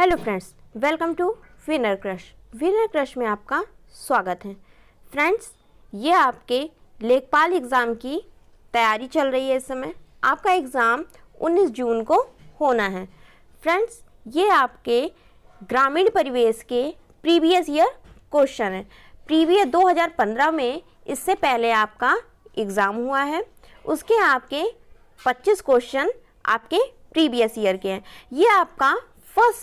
Hello friends, welcome to Winner Crush. Winner Crush में आपका स्वागत है। फ्रेंड्स, ये आपके लेखपाल एग्ज़ाम की तैयारी चल रही है। इस समय आपका एग्ज़ाम 19 जून को होना है। फ्रेंड्स, ये आपके ग्रामीण परिवेश के प्रीवियस ईयर क्वेश्चन है। प्रीवियस 2015 में इससे पहले आपका एग्ज़ाम हुआ है, उसके आपके 25 क्वेश्चन आपके प्रीवियस ईयर के हैं। ये आपका फर्स्ट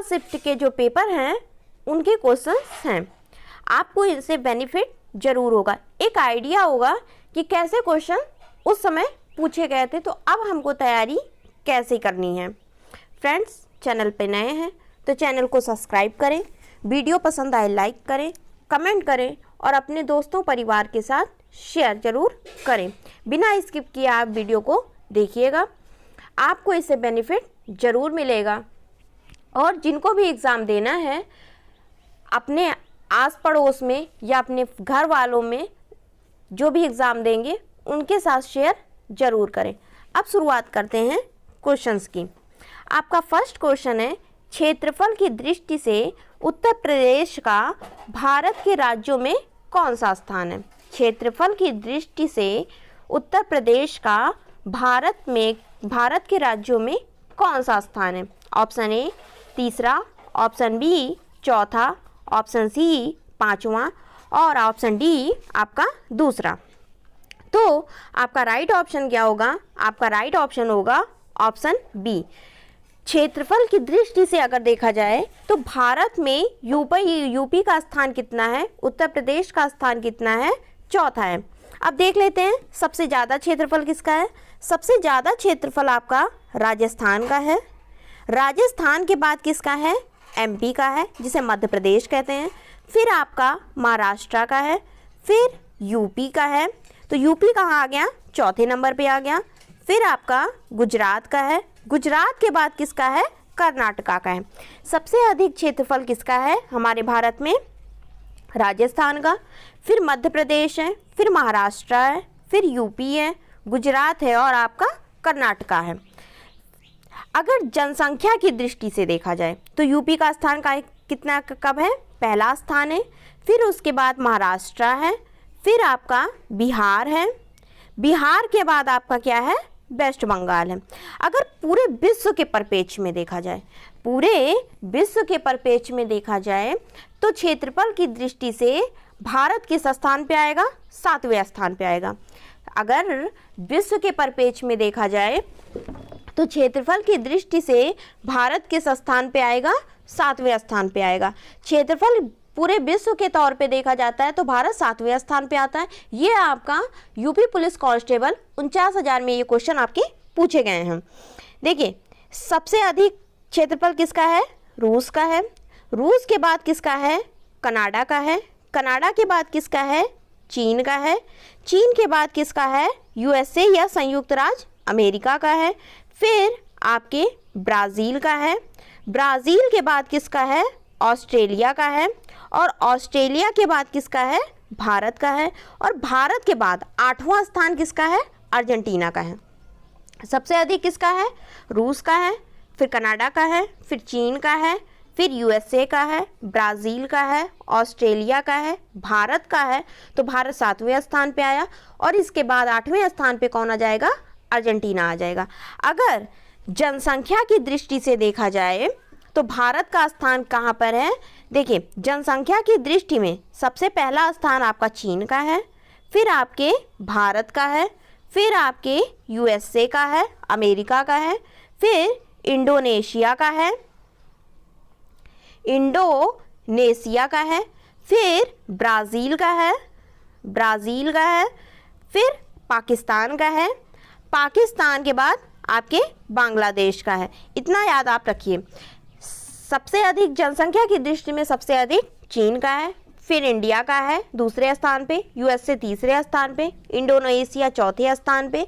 शिफ्ट के जो पेपर हैं उनके क्वेश्चंस हैं। आपको इनसे बेनिफिट ज़रूर होगा, एक आइडिया होगा कि कैसे क्वेश्चन उस समय पूछे गए थे, तो अब हमको तैयारी कैसे करनी है। फ्रेंड्स, चैनल पे नए हैं तो चैनल को सब्सक्राइब करें, वीडियो पसंद आए लाइक करें, कमेंट करें और अपने दोस्तों परिवार के साथ शेयर ज़रूर करें। बिना स्किप किए आप वीडियो को देखिएगा, आपको इससे बेनिफिट ज़रूर मिलेगा। और जिनको भी एग्ज़ाम देना है, अपने आस पड़ोस में या अपने घर वालों में जो भी एग्ज़ाम देंगे उनके साथ शेयर ज़रूर करें। अब शुरुआत करते हैं क्वेश्चंस की। आपका फर्स्ट क्वेश्चन है, क्षेत्रफल की दृष्टि से उत्तर प्रदेश का भारत के राज्यों में कौन सा स्थान है। क्षेत्रफल की दृष्टि से उत्तर प्रदेश का भारत के राज्यों में कौन सा स्थान है। ऑप्शन ए तीसरा, ऑप्शन बी चौथा, ऑप्शन सी पांचवा और ऑप्शन डी आपका दूसरा। तो आपका राइट ऑप्शन क्या होगा? आपका राइट ऑप्शन होगा ऑप्शन बी। क्षेत्रफल की दृष्टि से अगर देखा जाए तो भारत में यूपी का स्थान कितना है, उत्तर प्रदेश का स्थान कितना है, चौथा है। अब देख लेते हैं सबसे ज़्यादा क्षेत्रफल किसका है। सबसे ज़्यादा क्षेत्रफल आपका राजस्थान का है। राजस्थान के बाद किसका है? एमपी का है, जिसे मध्य प्रदेश कहते हैं। फिर आपका महाराष्ट्र का है, फिर यूपी का है। तो यूपी कहाँ आ गया? चौथे नंबर पे आ गया। फिर आपका गुजरात का है। गुजरात के बाद किसका है? कर्नाटका का है। सबसे अधिक क्षेत्रफल किसका है हमारे भारत में? राजस्थान का। फिर मध्य प्रदेश है, फिर महाराष्ट्र है, फिर यूपी है, गुजरात है और आपका कर्नाटका है। अगर जनसंख्या की दृष्टि से देखा जाए तो यूपी का स्थान का कितना कब है? पहला स्थान है। फिर उसके बाद महाराष्ट्र है, फिर आपका बिहार है। बिहार के बाद आपका क्या है? वेस्ट बंगाल है। अगर पूरे विश्व के परिप्रेक्ष्य में देखा जाए, पूरे विश्व के परिप्रेक्ष्य में देखा जाए तो क्षेत्रफल की दृष्टि से भारत किस स्थान पे आएगा? 7वें स्थान पे आएगा। अगर विश्व के परिप्रेक्ष्य में देखा जाए तो क्षेत्रफल की दृष्टि से भारत किस स्थान पे आएगा? 7वें स्थान पे आएगा। क्षेत्रफल पूरे विश्व के तौर पे देखा जाता है तो भारत 7वें स्थान पे आता है। ये आपका यूपी पुलिस कांस्टेबल 49,000 में ये क्वेश्चन आपके पूछे गए हैं। देखिए, सबसे अधिक क्षेत्रफल किसका है? रूस का है। रूस के बाद किसका है? कनाडा का है। कनाडा के बाद किसका है? चीन का है। चीन के बाद किसका है? यूएसए या संयुक्त राज्य अमेरिका का है। फिर आपके ब्राज़ील का है। ब्राज़ील के बाद किसका है? ऑस्ट्रेलिया का है। और ऑस्ट्रेलिया के बाद किसका है? भारत का है। और भारत के बाद 8वां स्थान किसका है? अर्जेंटीना का है। सबसे अधिक किसका है? रूस का है, फिर कनाडा का है, फिर चीन का है, फिर यूएसए का है, ब्राज़ील का है, ऑस्ट्रेलिया का है, भारत का है। तो भारत 7वें स्थान पे आया और इसके बाद 8वें स्थान पे कौन आ जाएगा? अर्जेंटीना आ जाएगा। अगर जनसंख्या की दृष्टि से देखा जाए तो भारत का स्थान कहाँ पर है? देखिए, जनसंख्या की दृष्टि में सबसे पहला स्थान आपका चीन का है, फिर आपके भारत का है, फिर आपके यूएसए का है, अमेरिका का है, फिर इंडोनेशिया का है, फिर ब्राज़ील का है, फिर पाकिस्तान का है, पाकिस्तान के बाद आपके बांग्लादेश का है। इतना याद आप रखिए। सबसे अधिक जनसंख्या की दृष्टि में सबसे अधिक चीन का है, फिर इंडिया का है दूसरे स्थान पे, यूएसए तीसरे स्थान पे, इंडोनेशिया चौथे स्थान पे,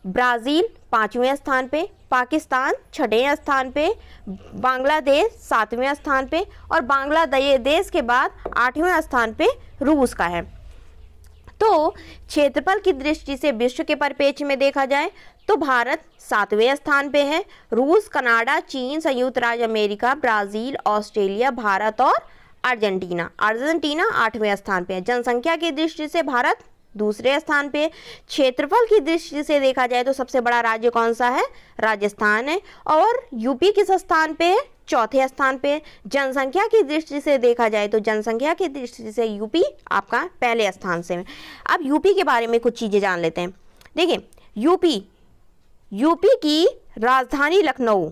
ब्राज़ील 5वें स्थान पे, पाकिस्तान 6ठे स्थान पे, बांग्लादेश 7वें स्थान पे और बांग्लादेश के बाद 8वें स्थान पे रूस का है। तो क्षेत्रफल की दृष्टि से विश्व के परिप्रेक्ष्य में देखा जाए तो भारत 7वें स्थान पे है। रूस, कनाडा, चीन, संयुक्त राज्य अमेरिका, ब्राज़ील, ऑस्ट्रेलिया, भारत और अर्जेंटीना 8वें स्थान पे है। जनसंख्या की दृष्टि से भारत दूसरे स्थान पे। क्षेत्रफल की दृष्टि से देखा जाए तो सबसे बड़ा राज्य कौन सा है? राजस्थान है। और यूपी किस स्थान पे है? चौथे स्थान पे। जनसंख्या की दृष्टि से देखा जाए तो जनसंख्या की दृष्टि से यूपी आपका पहले स्थान से है। अब यूपी के बारे में कुछ चीज़ें जान लेते हैं। देखिए, यूपी की राजधानी लखनऊ,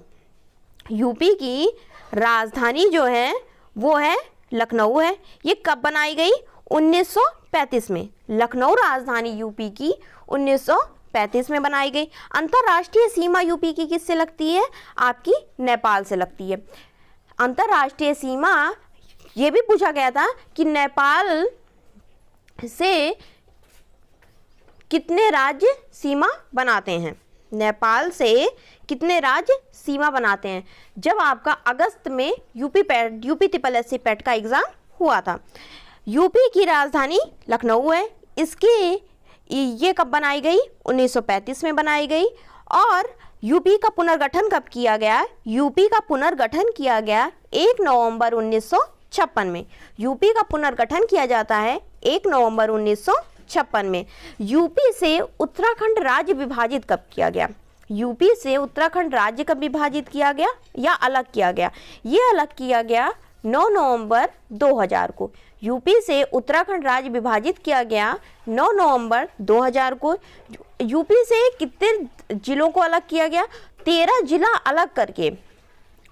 यूपी की राजधानी जो है वो है लखनऊ है। ये कब बनाई गई? 1935 में। लखनऊ राजधानी यूपी की 1935 में बनाई गई। अंतर्राष्ट्रीय सीमा यूपी की किससे लगती है? आपकी नेपाल से लगती है। अंतर्राष्ट्रीय सीमा ये भी पूछा गया था कि नेपाल से कितने राज्य सीमा बनाते हैं? नेपाल से कितने राज्य सीमा बनाते हैं? जब आपका अगस्त में यूपी SSC पैट का एग्ज़ाम हुआ था। यूपी की राजधानी लखनऊ है। ये कब बनाई गई? 1935 में बनाई गई। और यूपी का पुनर्गठन कब किया गया? यूपी का पुनर्गठन किया गया 1 नवंबर 1956 में। यूपी का पुनर्गठन किया जाता है 1 नवंबर 1956 में। यूपी से उत्तराखंड राज्य विभाजित कब किया गया? यूपी से उत्तराखंड राज्य कब विभाजित किया गया या अलग किया गया? ये अलग किया गया 9 नवंबर 2000 को। यूपी से उत्तराखंड राज्य विभाजित किया गया 9 नवंबर 2000 को। यूपी से कितने जिलों को अलग किया गया? 13 जिला अलग करके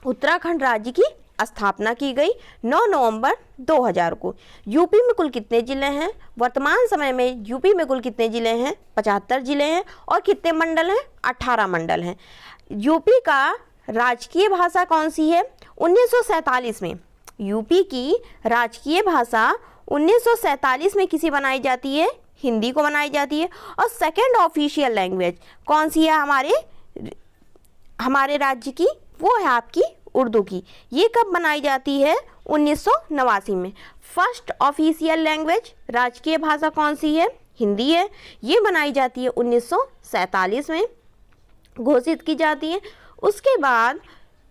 उत्तराखंड राज्य की स्थापना की गई 9 नवंबर 2000 को। यूपी में कुल कितने जिले हैं? वर्तमान समय में यूपी में कुल कितने जिले हैं? 75 जिले हैं। और कितने मंडल हैं? 18 मंडल हैं। यूपी का राजकीय भाषा कौन सी है? 1947 में यूपी की राजकीय भाषा 1947 में किसी बनाई जाती है? हिंदी को बनाई जाती है। और सेकेंड ऑफिशियल लैंग्वेज कौन सी है हमारे राज्य की? वो है आपकी उर्दू की। ये कब बनाई जाती है? 1989 में। फर्स्ट ऑफिशियल लैंग्वेज राजकीय भाषा कौन सी है? हिंदी है। ये बनाई जाती है 1947 में, घोषित की जाती है। उसके बाद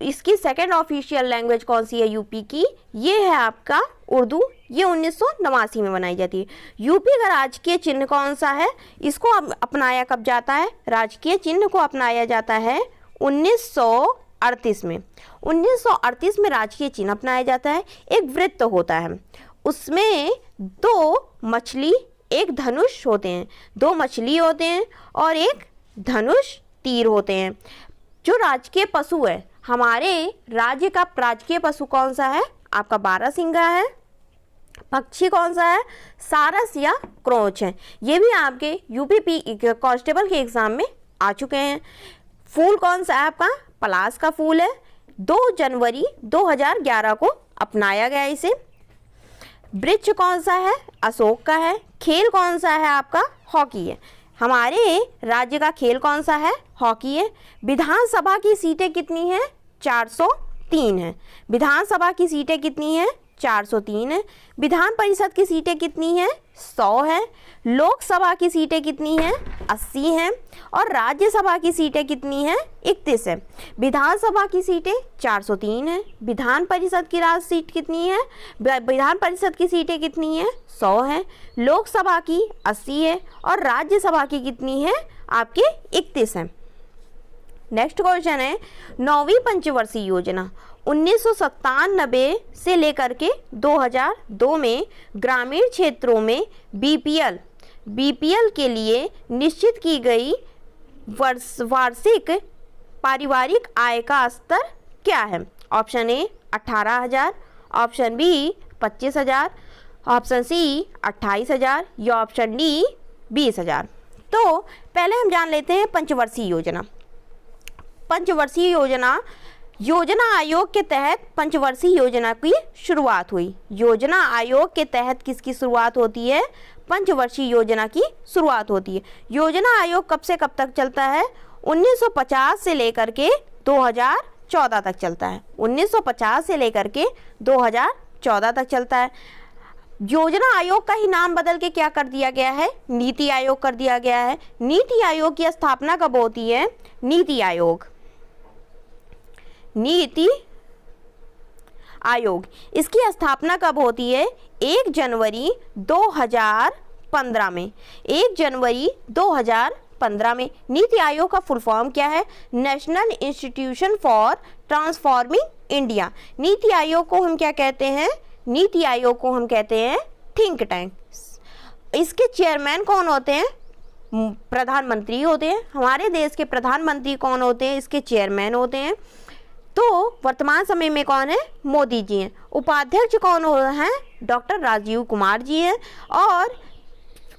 इसकी सेकेंड ऑफिशियल लैंग्वेज कौन सी है यूपी की? ये है आपका उर्दू। ये 1989 में बनाई जाती है। यूपी का राजकीय चिन्ह कौन सा है? इसको अपनाया कब जाता है? राजकीय चिन्ह को अपनाया जाता है 1938 में। 1938 में राजकीय चिन्ह अपनाया जाता है। एक वृत्त होता है, उसमें 2 मछली, एक धनुष होते हैं। 2 मछली होते हैं और एक धनुष तीर होते हैं। जो राजकीय पशु है, हमारे राज्य का राजकीय पशु कौन सा है? आपका बारहसिंगा है। पक्षी कौन सा है? सारस या क्रोच है। ये भी आपके यूपी कांस्टेबल के एग्जाम में आ चुके हैं। फूल कौन सा है? आपका पलाश का फूल है। 2 जनवरी 2011 को अपनाया गया इसे। वृक्ष कौन सा है? अशोक का है। खेल कौन सा है? आपका हॉकी है। हमारे राज्य का खेल कौन सा है? हॉकी है। विधानसभा की सीटें कितनी हैं? 403 है। विधानसभा की सीटें कितनी हैं? 403 है। विधान परिषद की सीटें कितनी हैं? 100 है। लोकसभा की सीटें कितनी हैं? 80 हैं। और राज्यसभा की सीटें कितनी हैं? 31 है। विधानसभा की सीटें 403 है। विधान परिषद की राज्य सीट कितनी है? विधान परिषद की सीटें कितनी हैं? 100 है। लोकसभा की 80 है। और राज्यसभा की कितनी है? आपके 31 है। नेक्स्ट क्वेश्चन है, 9वीं पंचवर्षीय योजना 1997 से लेकर के 2002 में ग्रामीण क्षेत्रों में बीपीएल के लिए निश्चित की गई वार्षिक पारिवारिक आय का स्तर क्या है? Option A 18,000, option B 25,000, option C 28,000 या ऑप्शन डी 20,000। तो पहले हम जान लेते हैं पंचवर्षीय योजना। पंचवर्षीय योजना आयोग के तहत पंचवर्षीय योजना की शुरुआत हुई। योजना आयोग के तहत किसकी शुरुआत होती है? पंचवर्षीय योजना की शुरुआत होती है। योजना आयोग कब से कब तक चलता है? 1950 से लेकर के 2014 तक चलता है। 1950 से लेकर के 2014 तक चलता है। योजना आयोग का ही नाम बदल के क्या कर दिया गया है, नीति आयोग कर दिया गया है। नीति आयोग की स्थापना कब होती है, नीति आयोग, नीति आयोग इसकी स्थापना कब होती है, 1 जनवरी 2015 में, 1 जनवरी 2015 में। नीति आयोग का फुल फॉर्म क्या है, national institution for transforming India. NITI Aayog को हम क्या कहते हैं, नीति आयोग को हम कहते हैं थिंक टैंक। इसके चेयरमैन कौन होते हैं, प्रधानमंत्री होते हैं। हमारे देश के प्रधानमंत्री कौन होते हैं, इसके चेयरमैन होते हैं। तो वर्तमान समय में कौन है, मोदी जी हैं। उपाध्यक्ष कौन हैं, डॉक्टर राजीव कुमार जी हैं। और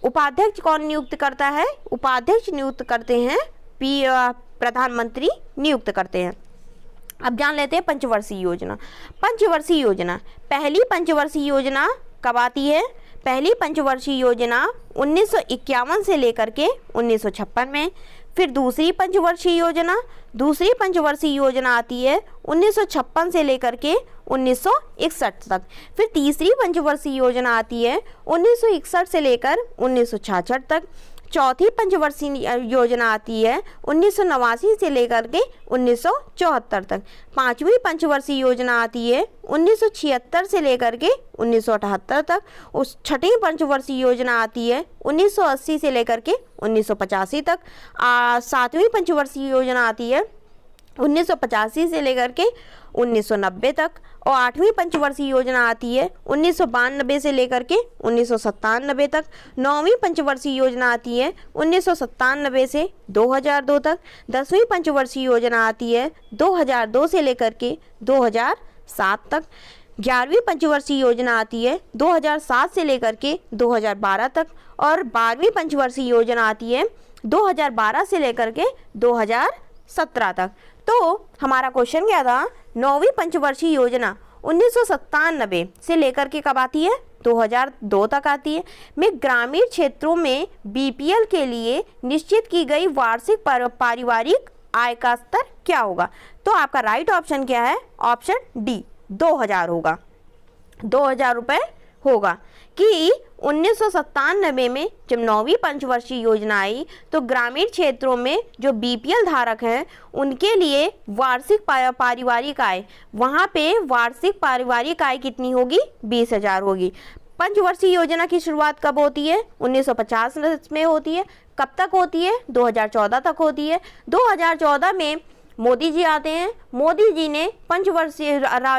उपाध्यक्ष कौन नियुक्त करता है, उपाध्यक्ष नियुक्त करते हैं प्रधानमंत्री नियुक्त करते हैं। अब जान लेते हैं पंचवर्षीय योजना। पंचवर्षीय योजना, पहली पंचवर्षीय योजना कब आती है, पहली पंचवर्षीय योजना 1951 से लेकर के 1956 में। फिर दूसरी पंचवर्षीय योजना, दूसरी पंचवर्षीय योजना आती है 1956 से लेकर के 1961 तक। फिर तीसरी पंचवर्षीय योजना आती है 1961 से लेकर 1966 तक। चौथी पंचवर्षीय योजना आती है 1989 से लेकर के 1974 तक। पांचवी पंचवर्षीय योजना आती है 1976 से लेकर के 1978 तक। उस छठी पंचवर्षीय योजना आती है 1980 से लेकर के 1985 तक। सातवीं पंचवर्षीय योजना आती है 1985 से लेकर के 1990 तक। और आठवीं पंचवर्षीय योजना आती है 1992 से लेकर के 1997 तक। नौवीं पंचवर्षीय योजना आती है 1997 से 2002 तक। 10वीं पंचवर्षीय योजना आती है 2002 से लेकर के 2007 तक। 11वीं पंचवर्षीय योजना आती है 2007 से लेकर के 2012 तक। और 12वीं पंचवर्षीय योजना आती है 2012 से लेकर के 2017 तक। तो हमारा क्वेश्चन क्या था, 9वीं पंचवर्षीय योजना 1997 से लेकर के कब आती है, 2002 तक आती है। में ग्रामीण क्षेत्रों में बीपीएल के लिए निश्चित की गई वार्षिक पारिवारिक आय का स्तर क्या होगा। तो आपका राइट ऑप्शन क्या है, ऑप्शन डी 2000 होगा, 2000 रुपये होगा। कि 1997 में जब 9वीं पंचवर्षीय योजना आई तो ग्रामीण क्षेत्रों में जो बीपीएल धारक हैं उनके लिए वार्षिक पारिवारिक आय, वहाँ पे वार्षिक पारिवारिक आय कितनी होगी, 20,000 होगी। पंचवर्षीय योजना की शुरुआत कब होती है, 1950 में होती है। कब तक होती है, 2014 तक होती है। 2014 में मोदी जी आते हैं। मोदी जी ने पंचवर्षीय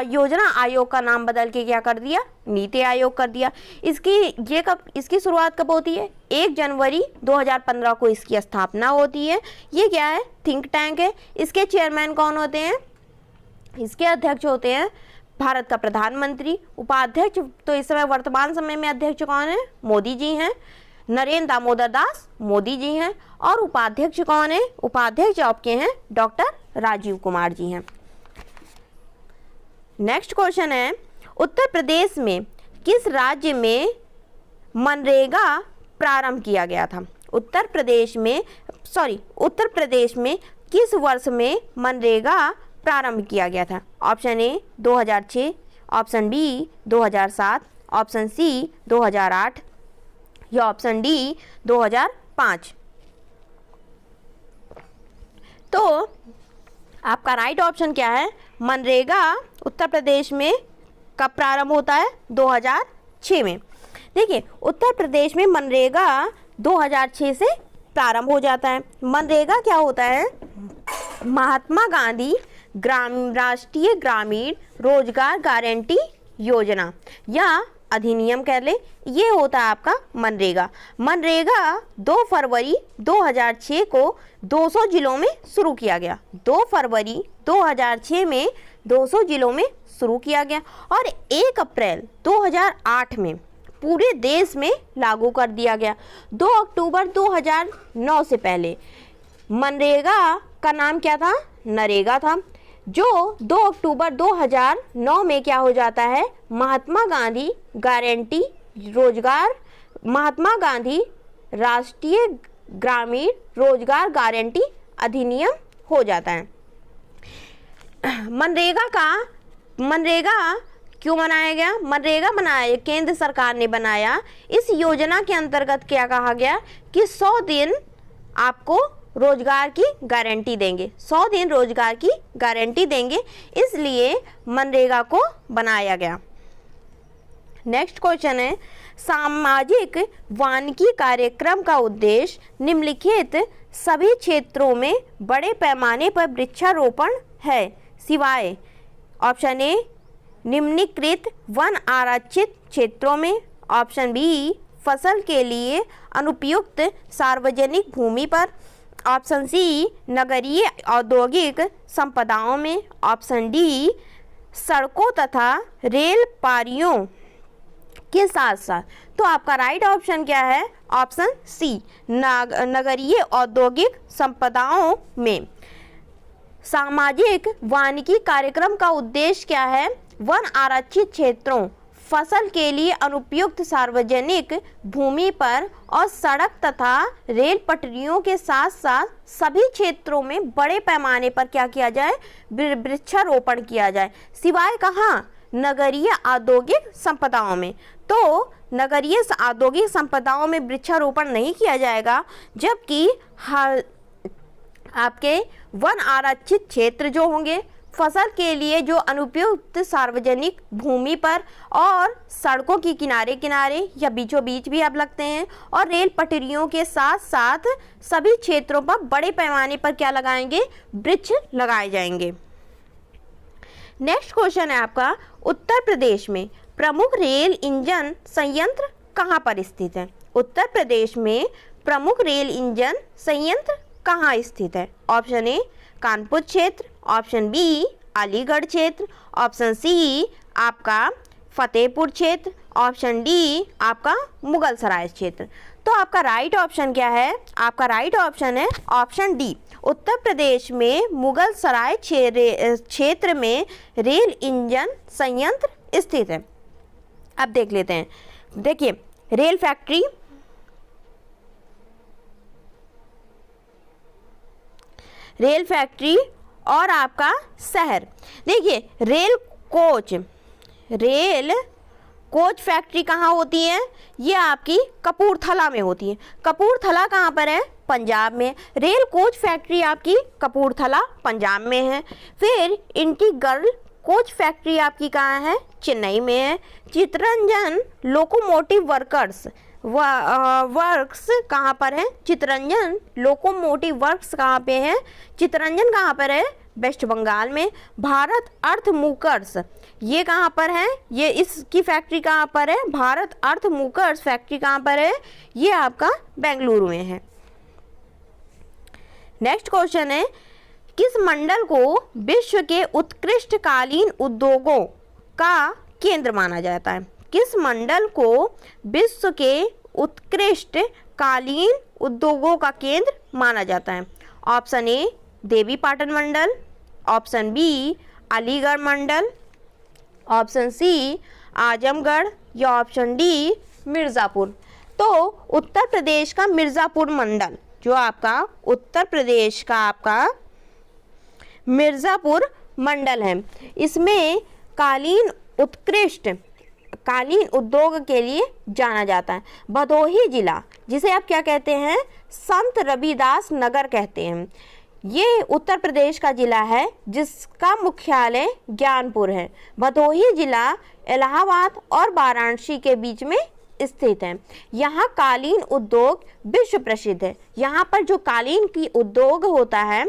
योजना आयोग का नाम बदल के क्या कर दिया, नीति आयोग कर दिया। इसकी शुरुआत कब होती है, 1 जनवरी 2015 को इसकी स्थापना होती है। ये क्या है, थिंक टैंक है। इसके चेयरमैन कौन होते हैं, इसके अध्यक्ष होते हैं भारत का प्रधानमंत्री। उपाध्यक्ष तो इस समय वर्तमान समय में अध्यक्ष कौन है, मोदी जी हैं, नरेंद्र दामोदर दास मोदी जी हैं। और उपाध्यक्ष कौन है, उपाध्यक्ष आपके हैं डॉक्टर राजीव कुमार जी हैं। नेक्स्ट क्वेश्चन है, उत्तर प्रदेश में किस राज्य में मनरेगा प्रारंभ किया गया था। उत्तर प्रदेश में किस वर्ष में मनरेगा प्रारंभ किया गया था। Option A 2006, option B 2007, option C 2008 या ऑप्शन डी 2005। तो आपका राइट ऑप्शन क्या है, मनरेगा उत्तर प्रदेश में कब प्रारंभ होता है, 2006 में। देखिए उत्तर प्रदेश में मनरेगा 2006 से प्रारंभ हो जाता है। मनरेगा क्या होता है, महात्मा गांधी राष्ट्रीय ग्रामीण रोजगार गारंटी योजना या अधिनियम कह ले, ये होता है आपका मनरेगा। मनरेगा 2 फरवरी 2006 को 200 जिलों में शुरू किया गया। 2 फरवरी 2006 में 200 जिलों में शुरू किया गया और 1 अप्रैल 2008 में पूरे देश में लागू कर दिया गया। 2 अक्टूबर 2009 से पहले मनरेगा का नाम क्या था, नरेगा था, जो 2 अक्टूबर 2009 में क्या हो जाता है, महात्मा गांधी राष्ट्रीय ग्रामीण रोजगार गारंटी अधिनियम हो जाता है। मनरेगा क्यों बनाया गया? मनरेगा बनाया, केंद्र सरकार ने बनाया। इस योजना के अंतर्गत क्या कहा गया कि 100 दिन आपको रोजगार की गारंटी देंगे, 100 दिन रोजगार की गारंटी देंगे, इसलिए मनरेगा को बनाया गया। नेक्स्ट क्वेश्चन है, सामाजिक वानिकी कार्यक्रम का उद्देश्य निम्नलिखित सभी क्षेत्रों में बड़े पैमाने पर वृक्षारोपण है सिवाय ऑप्शन ए निम्नलिखित वन आरक्षित क्षेत्रों में, ऑप्शन बी फसल के लिए अनुपयुक्त सार्वजनिक भूमि पर, ऑप्शन सी नगरीय औद्योगिक संपदाओं में, ऑप्शन डी सड़कों तथा रेल पारियों के साथ साथ। तो आपका राइट ऑप्शन क्या है? ऑप्शन सी नगरीय औद्योगिक संपदाओं में। सामाजिक वानिकी कार्यक्रम का उद्देश्य क्या है? वन आरक्षित क्षेत्रों, फसल के लिए अनुपयुक्त सार्वजनिक भूमि पर और सड़क तथा रेल पटरियों के साथ साथ सभी क्षेत्रों में बड़े पैमाने पर क्या किया जाए? वृक्षारोपण किया जाए, सिवाय कहाँ? नगरीय औद्योगिक संपदाओं में। तो नगरीय औद्योगिक संपदाओं में वृक्षारोपण नहीं किया जाएगा, जबकि आपके वन आरक्षित क्षेत्र जो होंगे, फसल के लिए जो अनुपयुक्त सार्वजनिक भूमि पर और सड़कों की किनारे किनारे या बीचों बीच भी आप लगते हैं, और रेल पटरियों के साथ साथ सभी क्षेत्रों पर बड़े पैमाने पर क्या लगाएंगे? वृक्ष लगाए जाएंगे। नेक्स्ट क्वेश्चन है आपका, उत्तर प्रदेश में प्रमुख रेल इंजन संयंत्र कहाँ पर स्थित है? उत्तर प्रदेश में प्रमुख रेल इंजन संयंत्र कहाँ स्थित है? ऑप्शन ए कानपुर क्षेत्र, ऑप्शन बी अलीगढ़ क्षेत्र, ऑप्शन सी आपका फतेहपुर क्षेत्र, ऑप्शन डी आपका मुगल सराय क्षेत्र। तो आपका राइट ऑप्शन क्या है? आपका राइट ऑप्शन है ऑप्शन डी, उत्तर प्रदेश में मुगल सराय क्षेत्र में रेल इंजन संयंत्र स्थित है। अब देख लेते हैं, देखिए रेल फैक्ट्री, रेल फैक्ट्री और आपका शहर। देखिए रेल कोच फैक्ट्री कहाँ होती है? ये आपकी कपूरथला में होती है। कपूरथला कहाँ पर है? पंजाब में। रेल कोच फैक्ट्री आपकी कपूरथला पंजाब में है। फिर इंटीग्रल कोच फैक्ट्री आपकी कहाँ है? चेन्नई में है। चित्तरंजन लोकोमोटिव वर्क्स कहाँ पर है? चित्तरंजन लोकोमोटिव वर्क्स कहाँ पे है? चित्तरंजन कहाँ पर है? वेस्ट बंगाल में। भारत अर्थ मूवर्स ये कहाँ पर है? ये इसकी फैक्ट्री कहाँ पर है? भारत अर्थ मूवर्स फैक्ट्री कहाँ पर है? ये आपका बेंगलुरु में है। नेक्स्ट क्वेश्चन है, किस मंडल को विश्व के उत्कृष्ट कालीन उद्योगों का केंद्र माना जाता है? किस मंडल को विश्व के उत्कृष्ट कालीन उद्योगों का केंद्र माना जाता है? ऑप्शन ए देवी पाटन मंडल, ऑप्शन बी अलीगढ़ मंडल, ऑप्शन सी आजमगढ़ या ऑप्शन डी मिर्ज़ापुर। तो उत्तर प्रदेश का मिर्ज़ापुर मंडल, जो आपका उत्तर प्रदेश का आपका मिर्ज़ापुर मंडल है, इसमें कालीन उद्योग के लिए जाना जाता है। भदोही जिला, जिसे आप क्या कहते हैं? संत रविदास नगर कहते हैं, ये उत्तर प्रदेश का जिला है जिसका मुख्यालय ज्ञानपुर है। भदोही जिला इलाहाबाद और वाराणसी के बीच में स्थित है। यहाँ कालीन उद्योग विश्व प्रसिद्ध है। यहाँ पर जो कालीन की उद्योग होता है,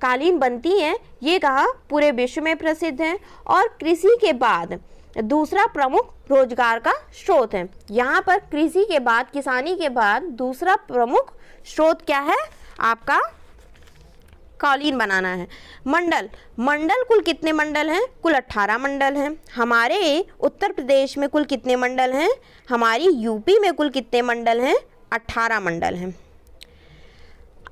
कालीन बनती है, ये कहाँ? पूरे विश्व में प्रसिद्ध है और कृषि के बाद दूसरा प्रमुख रोजगार का स्रोत है। यहाँ पर कृषि के बाद, किसानी के बाद दूसरा प्रमुख स्रोत क्या है? आपका कालीन बनाना है। मंडल कुल कितने मंडल हैं? कुल 18 मंडल हैं। हमारे उत्तर प्रदेश में कुल कितने मंडल हैं? हमारी यूपी में कुल कितने मंडल हैं? 18 मंडल हैं।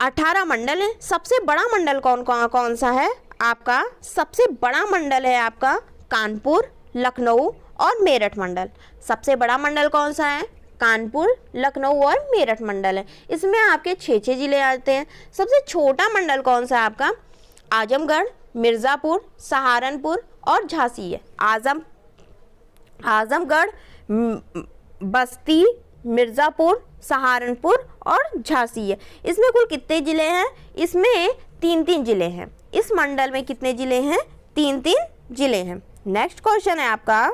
18 मंडल हैं। सबसे बड़ा मंडल कौन सा है? आपका सबसे बड़ा मंडल है आपका कानपुर, लखनऊ और मेरठ मंडल। सबसे बड़ा मंडल कौन सा है? कानपुर, लखनऊ और मेरठ मंडल है। इसमें आपके 6 जिले आते हैं। सबसे छोटा मंडल कौन सा है आपका? आजमगढ़, मिर्ज़ापुर, सहारनपुर और झांसी है। आजमगढ़, बस्ती, मिर्ज़ापुर, सहारनपुर और झांसी है। इसमें कुल कितने ज़िले हैं? इसमें 3-3 ज़िले हैं। इस मंडल में कितने ज़िले हैं? 3-3 ज़िले हैं। नेक्स्ट क्वेश्चन है आपका,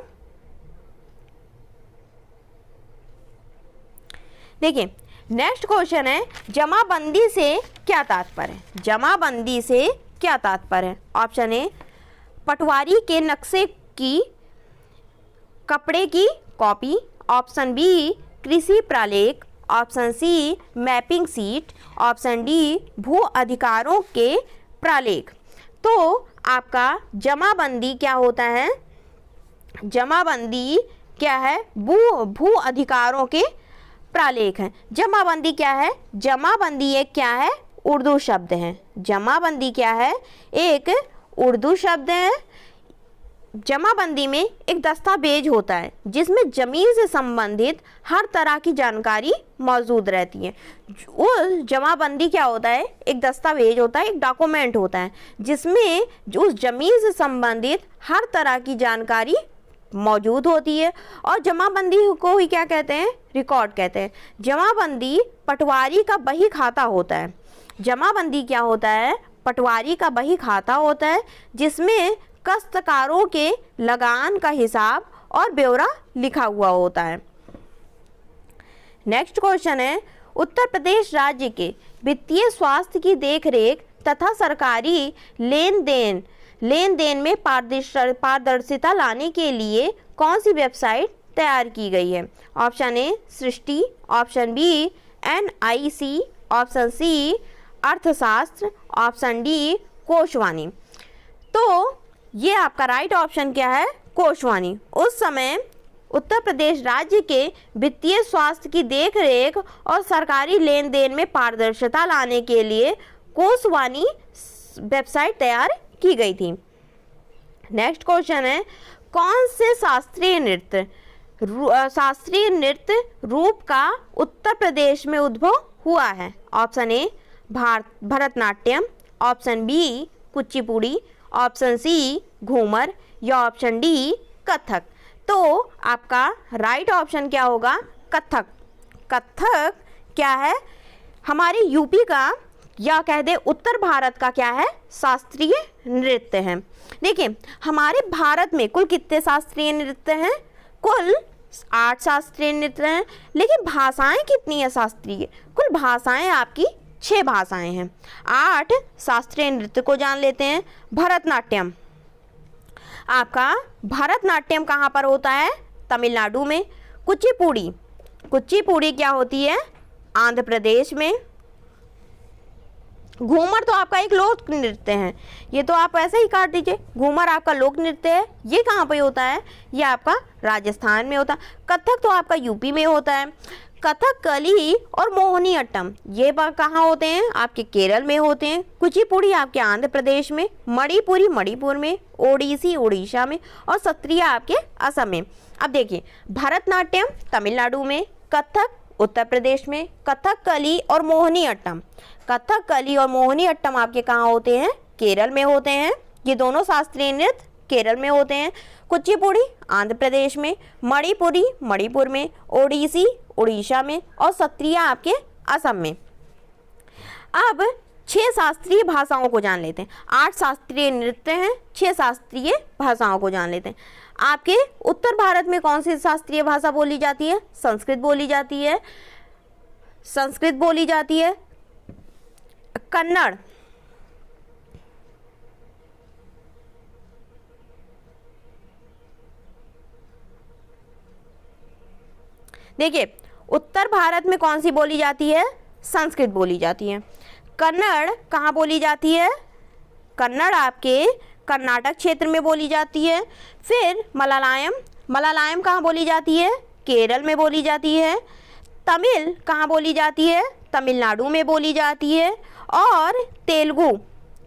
देखिए नेक्स्ट क्वेश्चन है, जमाबंदी से क्या तात्पर्य है? जमाबंदी से क्या तात्पर्य है? ऑप्शन ए, पटवारी के नक्शे की कपड़े की कॉपी। ऑप्शन बी, कृषि प्रालेख। Option C, mapping seat. Option D, भू अधिकारों के प्रालेख। तो आपका जमाबंदी क्या होता है? जमाबंदी क्या है? भू अधिकारों के प्रालेख है। जमाबंदी क्या है? जमाबंदी एक क्या है? उर्दू शब्द है। जमाबंदी क्या है? एक उर्दू शब्द है। जमाबंदी में एक दस्तावेज होता है जिसमें जमीन से संबंधित हर तरह की जानकारी मौजूद रहती है। उस जमाबंदी क्या होता है? एक दस्तावेज होता है, एक डॉक्यूमेंट होता है जिसमें उस जमीन से संबंधित हर तरह की जानकारी मौजूद होती है। और जमाबंदी को ही क्या कहते हैं? रिकॉर्ड कहते हैं। जमाबंदी पटवारी का बही खाता होता है। जमाबंदी क्या होता है? पटवारी का बही खाता होता है जिसमें काश्तकारों के लगान का हिसाब और ब्यौरा लिखा हुआ होता है। नेक्स्ट क्वेश्चन है, उत्तर प्रदेश राज्य के वित्तीय स्वास्थ्य की देखरेख तथा सरकारी लेन देन में पारदर्शिता लाने के लिए कौन सी वेबसाइट तैयार की गई है? ऑप्शन ए, सृष्टि। Option B, NIC। Option C, अर्थशास्त्र। ऑप्शन डी, कोशवाणी। तो ये आपका राइट ऑप्शन क्या है? कोशवाणी। उस समय उत्तर प्रदेश राज्य के वित्तीय स्वास्थ्य की देखरेख और सरकारी लेन देन में पारदर्शिता लाने के लिए कोशवाणी वेबसाइट तैयार की गई थी। नेक्स्ट क्वेश्चन है, कौन से शास्त्रीय नृत्य रूप का उत्तर प्रदेश में उद्भव हुआ है? Option A, Bharatanatyam. Option B, Kuchipudi. Option C, Ghoomar. या ऑप्शन डी, कथक। तो आपका राइट ऑप्शन क्या होगा? कथक। कथक क्या है? हमारे यूपी का या कह दे उत्तर भारत का क्या है? शास्त्रीय नृत्य है। देखिए हमारे भारत में कुल कितने शास्त्रीय नृत्य हैं? कुल 8 शास्त्रीय नृत्य हैं। लेकिन भाषाएं कितनी है शास्त्रीय? कुल भाषाएं आपकी 6 भाषाएं हैं। 8 शास्त्रीय नृत्य को जान लेते हैं। भरतनाट्यम, आपका भरतनाट्यम कहाँ पर होता है? तमिलनाडु में। कुचिपुड़ी, कुचिपुड़ी क्या होती है? आंध्र प्रदेश में। घूमर तो आपका एक लोक नृत्य है, ये तो आप ऐसे ही काट दीजिए। घूमर आपका लोक नृत्य है। ये कहाँ पे होता है? ये आपका राजस्थान में होता है। कथक तो आपका यूपी में होता है। कथकली और मोहिनीअट्टम ये कहाँ होते हैं? आपके केरल में होते हैं। कुचिपुड़ी आपके आंध्र प्रदेश में। मणिपुरी मणिपुर में। ओडिसी उड़ीसा में। और सत्रिया आपके असम में। अब देखिए भरतनाट्यम तमिलनाडु में, कथक उत्तर प्रदेश में, कथकली और मोहिनीअट्टम। कथकली और मोहिनीअट्टम आपके कहाँ होते हैं? केरल में होते हैं। ये दोनों शास्त्रीय नृत्य केरल में होते हैं। कुचिपुड़ी आंध्र प्रदेश में, मणिपुरी मणिपुर में, ओडिसी उड़ीसा में और सत्रिया आपके असम में। अब 6 शास्त्रीय भाषाओं को जान लेते हैं। 8 शास्त्रीय नृत्य हैं, 6 शास्त्रीय भाषाओं को जान लेते हैं। आपके उत्तर भारत में कौन सी शास्त्रीय भाषा बोली जाती है? संस्कृत बोली जाती है। संस्कृत बोली जाती है। कन्नड़, देखिए उत्तर भारत में कौन सी बोली जाती है? संस्कृत बोली जाती है। कन्नड़ कहाँ बोली जाती है? कन्नड़ आपके कर्नाटक क्षेत्र में बोली जाती है। फिर मलयालम, मलयालम कहाँ बोली जाती है? केरल में बोली जाती है। तमिल कहाँ बोली जाती है? तमिलनाडु में बोली जाती है। और तेलुगु,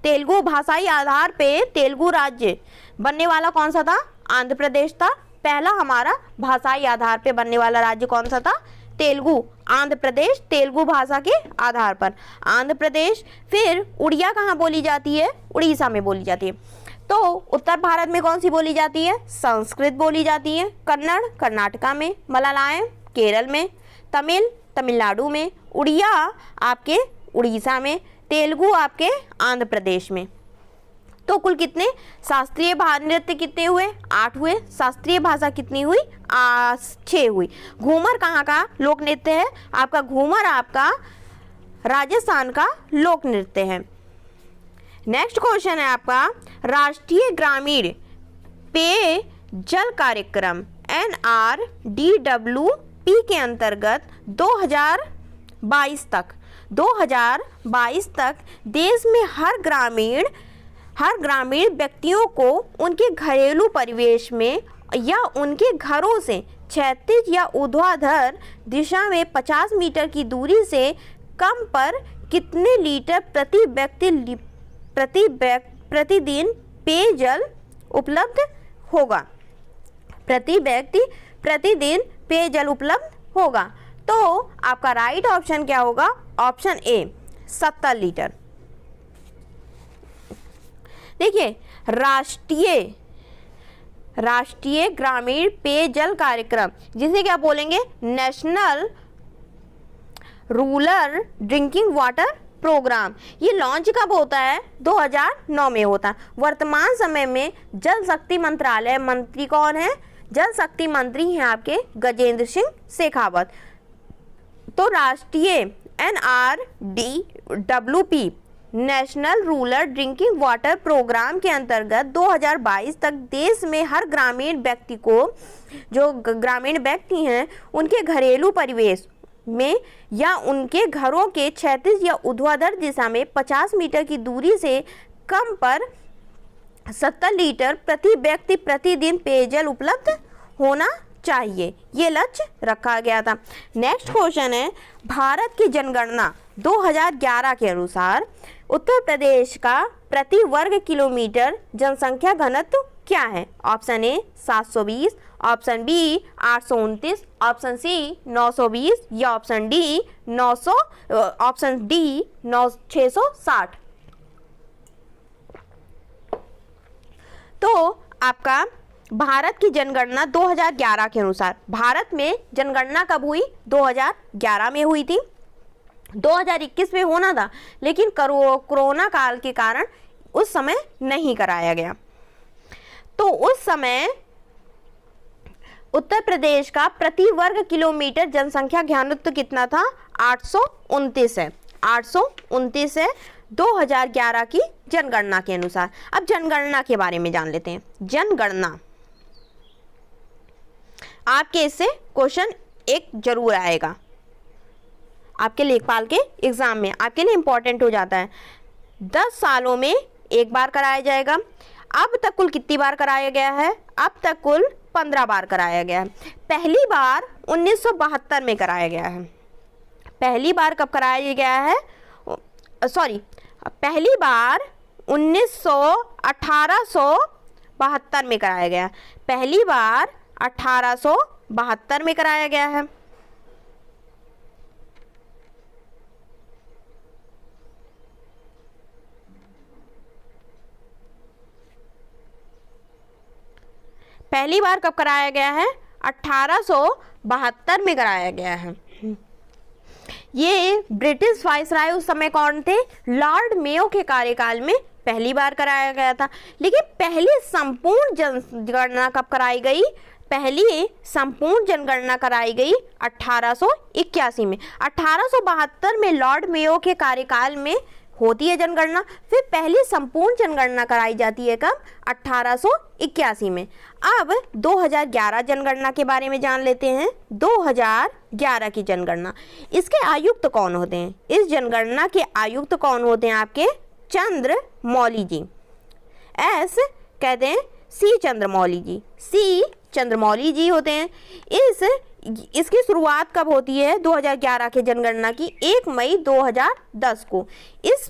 तेलुगु भाषाई आधार पे तेलुगु राज्य बनने वाला कौन सा था? आंध्र प्रदेश था। पहला हमारा भाषाई आधार पे बनने वाला राज्य कौन सा था? तेलुगु। आंध्र प्रदेश तेलुगु भाषा के आधार पर आंध्र प्रदेश। फिर उड़िया कहाँ बोली जाती है? उड़ीसा में बोली जाती है। तो उत्तर भारत में कौन सी बोली जाती है? संस्कृत बोली जाती है। कन्नड़ कर्नाटका में, मलयालम केरल में, तमिल तमिलनाडु में, उड़िया आपके उड़ीसा में, तेलुगु आपके आंध्र प्रदेश में। तो कुल कितने शास्त्रीय नृत्य कितने हुए? 8 हुए। शास्त्रीय भाषा कितनी हुई? 6 हुई। घूमर कहाँ का लोक नृत्य है? आपका घूमर आपका राजस्थान का लोक नृत्य है। नेक्स्ट क्वेश्चन है आपका राष्ट्रीय ग्रामीण पेयजल कार्यक्रम NRDWP के अंतर्गत 2022 तक देश में हर ग्रामीण व्यक्तियों को उनके घरेलू परिवेश में या उनके घरों से क्षैतिज या ऊर्ध्वाधर दिशा में 50 मीटर की दूरी से कम पर कितने लीटर प्रतिदिन पेयजल उपलब्ध होगा? प्रति व्यक्ति प्रतिदिन पेयजल उपलब्ध होगा। तो आपका राइट ऑप्शन क्या होगा? Option A 70 litre. देखिए राष्ट्रीय ग्रामीण पेयजल कार्यक्रम, जिसे क्या बोलेंगे? National rural drinking water programme. ये लॉन्च कब होता है? 2009 में होता है। वर्तमान समय में जल शक्ति मंत्रालय मंत्री कौन है? जल शक्ति मंत्री हैं आपके गजेंद्र सिंह शेखावत। तो राष्ट्रीय NRDWP national rural drinking water programme के अंतर्गत 2022 तक देश में हर ग्रामीण व्यक्ति को, जो ग्रामीण व्यक्ति हैं, उनके घरेलू परिवेश में या उनके घरों के क्षैतिज या ऊर्ध्वाधर दिशा में 50 मीटर की दूरी से कम पर 70 लीटर प्रति व्यक्ति प्रतिदिन पेयजल उपलब्ध होना चाहिए। ये लक्ष्य रखा गया था। नेक्स्ट क्वेश्चन है भारत की जनगणना 2011 के अनुसार उत्तर प्रदेश का प्रति वर्ग किलोमीटर जनसंख्या घनत्व क्या है? Option A 720, option B 829, option C 920 या ऑप्शन डी 660। तो आपका भारत की जनगणना 2011 के अनुसार, भारत में जनगणना कब हुई? 2011 में हुई थी। 2021 में होना था, लेकिन कोरोना काल के कारण उस समय नहीं कराया गया। तो उस समय उत्तर प्रदेश का प्रति वर्ग किलोमीटर जनसंख्या घनत्व कितना था? 829 है। 829 है 2011 की जनगणना के अनुसार। अब जनगणना के बारे में जान लेते हैं। जनगणना आपके इससे क्वेश्चन एक जरूर आएगा, आपके लेखपाल के एग्जाम में आपके लिए इंपॉर्टेंट हो जाता है। 10 सालों में एक बार कराया जाएगा। अब तक कुल कितनी बार कराया गया है? अब तक कुल 15 बार कराया गया है। पहली बार 1972 में कराया गया है। पहली बार कब कराया गया है? पहली बार 1872 में कराया गया। पहली बार 1872 में कराया गया है। पहली बार कब कराया गया है? 1872 में कराया गया है। ये ब्रिटिश वाइसराय उस समय कौन थे? लॉर्ड मेयो के कार्यकाल में पहली बार कराया गया था। लेकिन पहली संपूर्ण जनगणना कब कराई गई? पहली संपूर्ण जनगणना कराई गई 1881 में। 1872 में लॉर्ड मेयो के कार्यकाल में होती है जनगणना, फिर पहली संपूर्ण जनगणना कराई जाती है कब? 1881 में। अब 2011 जनगणना के बारे में जान लेते हैं। 2011 की जनगणना, इसके आयुक्त कौन होते हैं? इस जनगणना के आयुक्त कौन होते हैं? आपके चंद्रमौली जी। एस कहते हैं सी चंद्रमौली जी, सी चंद्रमौली जी होते हैं। इसकी शुरुआत कब होती है? 2011 के जनगणना की 1 मई 2010 को। इस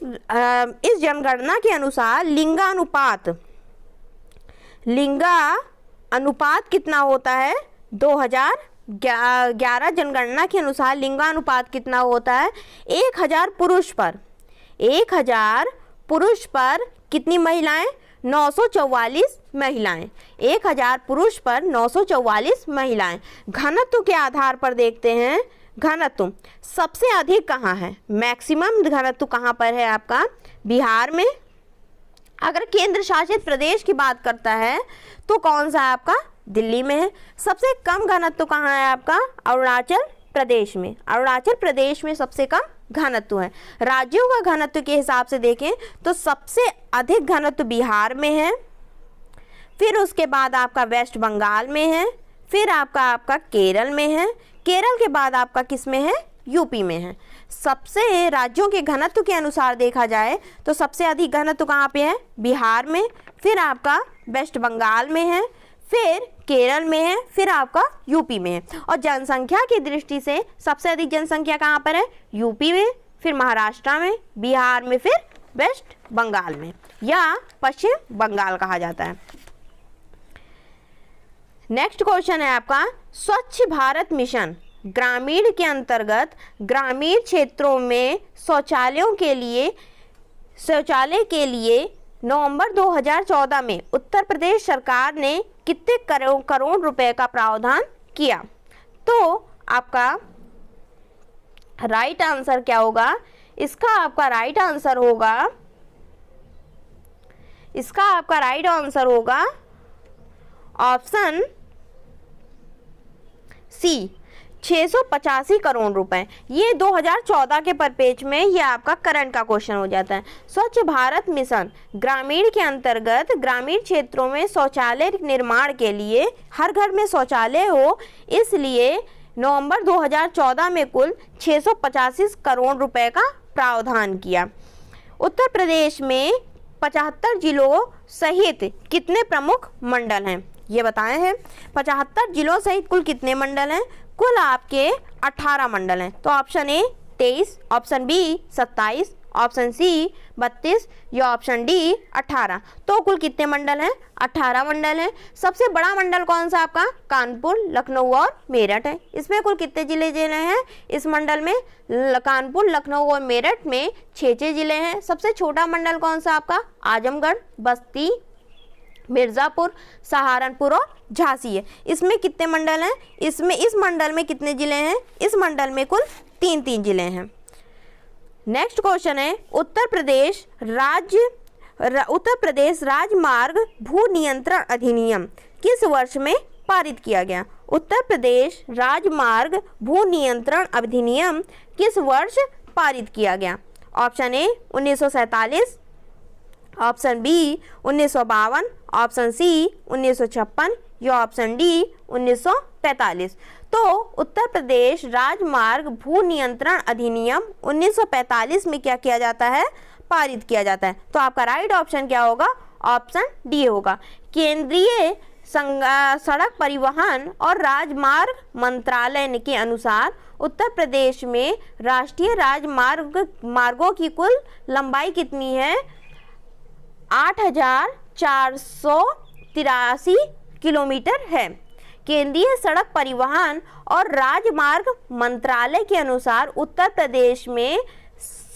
जनगणना के अनुसार लिंगानुपात कितना होता है? 2011 जनगणना के अनुसार लिंगानुपात कितना होता है? 1000 पुरुष पर कितनी महिलाएं? 944 महिलाएं, 1000 पुरुष पर 944 महिलाएं। घनत्व के आधार पर देखते हैं, घनत्व सबसे अधिक कहाँ है, मैक्सिमम घनत्व कहाँ पर है आपका, बिहार में। अगर केंद्र शासित प्रदेश की बात करता है तो कौन सा है आपका, दिल्ली में है। सबसे कम घनत्व कहाँ है आपका, अरुणाचल प्रदेश में। अरुणाचल प्रदेश में सबसे कम घनत्व है। राज्यों का घनत्व के हिसाब से देखें तो सबसे अधिक घनत्व बिहार में है, फिर उसके बाद आपका वेस्ट बंगाल में है, फिर आपका केरल में है, केरल के बाद आपका किस में है, यूपी में है। सबसे राज्यों के घनत्व के अनुसार देखा जाए तो सबसे अधिक घनत्व कहाँ पे है, बिहार में, फिर आपका वेस्ट बंगाल में है, फिर केरल में है, फिर आपका यूपी में है। और जनसंख्या की दृष्टि से सबसे अधिक जनसंख्या कहाँ पर है, यूपी में, फिर महाराष्ट्र में, बिहार में, फिर वेस्ट बंगाल में या पश्चिम बंगाल कहा जाता है। नेक्स्ट क्वेश्चन है आपका, स्वच्छ भारत मिशन ग्रामीण के अंतर्गत ग्रामीण क्षेत्रों में शौचालय के लिए नवंबर 2014 में उत्तर प्रदेश सरकार ने कितने करोड़ रुपए का प्रावधान किया। तो आपका राइट आंसर क्या होगा, इसका आपका राइट आंसर होगा ऑप्शन सी, 685 करोड़ रुपए। ये 2014 के परपेज में ये आपका करंट का क्वेश्चन हो जाता है। स्वच्छ भारत मिशन ग्रामीण के अंतर्गत ग्रामीण क्षेत्रों में शौचालय निर्माण के लिए, हर घर में शौचालय हो, इसलिए नवंबर 2014 में कुल 685 करोड़ रुपए का प्रावधान किया। उत्तर प्रदेश में 75 जिलों सहित कितने प्रमुख मंडल हैं, ये बताए हैं। 75 जिलों सहित कुल कितने मंडल हैं, कुल आपके 18 मंडल हैं। तो option A 23, option B 27, option C 32 या ऑप्शन डी 18। तो कुल कितने मंडल हैं, 18 मंडल हैं। सबसे बड़ा मंडल कौन सा आपका, कानपुर, लखनऊ और मेरठ है। इसमें कुल कितने जिले हैं इस मंडल में, कानपुर, लखनऊ और मेरठ में 6 जिले हैं। सबसे छोटा मंडल कौन सा आपका, आजमगढ़, बस्ती, मिर्ज़ापुर, सहारनपुर और झांसी है। इसमें कितने मंडल हैं, इस मंडल में कितने जिले हैं, इस मंडल में कुल 3 जिले हैं। नेक्स्ट क्वेश्चन है, उत्तर प्रदेश राजमार्ग भू नियंत्रण अधिनियम किस वर्ष में पारित किया गया। उत्तर प्रदेश राजमार्ग भू नियंत्रण अधिनियम किस वर्ष पारित किया गया। Option A 1947, option B 1952, option C 1956 या ऑप्शन डी 1945। तो उत्तर प्रदेश राजमार्ग भू नियंत्रण अधिनियम 1945 में क्या किया जाता है, पारित किया जाता है। तो आपका राइट ऑप्शन क्या होगा, ऑप्शन डी होगा। केंद्रीय सड़क परिवहन और राजमार्ग मंत्रालय के अनुसार उत्तर प्रदेश में राष्ट्रीय राजमार्गों की कुल लंबाई कितनी है, 8483 किलोमीटर है। केंद्रीय सड़क परिवहन और राजमार्ग मंत्रालय के अनुसार उत्तर प्रदेश में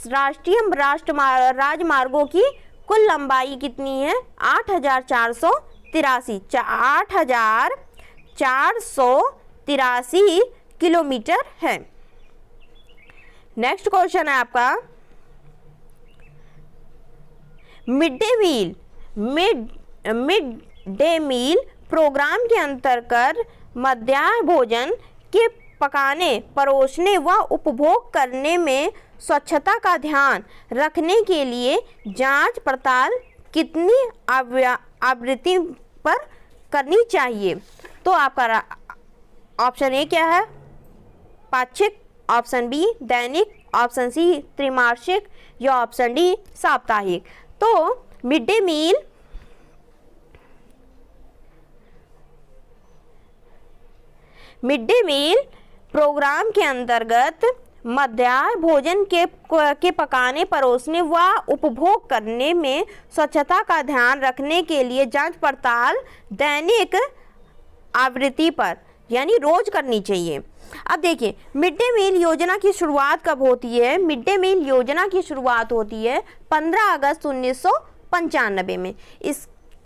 राष्ट्रीय राजमार्गों की कुल लंबाई कितनी है, 8483 किलोमीटर है। नेक्स्ट क्वेश्चन है आपका, मिड डे मील प्रोग्राम के अंतर्गत मध्याह्न भोजन के पकाने, परोसने व उपभोग करने में स्वच्छता का ध्यान रखने के लिए जांच पड़ताल कितनी आवृत्ति पर करनी चाहिए। तो आपका ऑप्शन ए क्या है, पाक्षिक, ऑप्शन बी दैनिक, ऑप्शन सी त्रैमासिक या ऑप्शन डी साप्ताहिक। तो मिड डे मील प्रोग्राम के अंतर्गत मध्याह्न भोजन के पकाने, परोसने व उपभोग करने में स्वच्छता का ध्यान रखने के लिए जांच पड़ताल दैनिक आवृत्ति पर यानी रोज करनी चाहिए। अब देखिए, मिड डे मील योजना की शुरुआत कब होती है। मिड डे मील योजना की शुरुआत होती है 15 अगस्त 1995 में।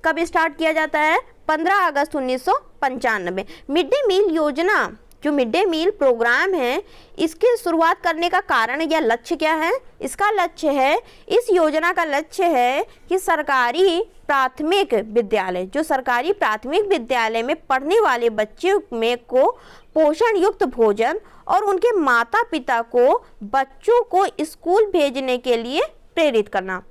कब स्टार्ट किया जाता है? 15 अगस्त 1995। मिड डे मील योजना, जो मिड डे मील प्रोग्राम है, इसकी शुरुआत करने का कारण या लक्ष्य क्या है? इसका लक्ष्य है, इस योजना का लक्ष्य है कि सरकारी प्राथमिक विद्यालय, जो सरकारी प्राथमिक विद्यालय में पढ़ने वाले बच्चों में को पोषण युक्त भोजन और उनके माता पिता को बच्चों को स्कूल भेजने के लिए प्रेरित करना।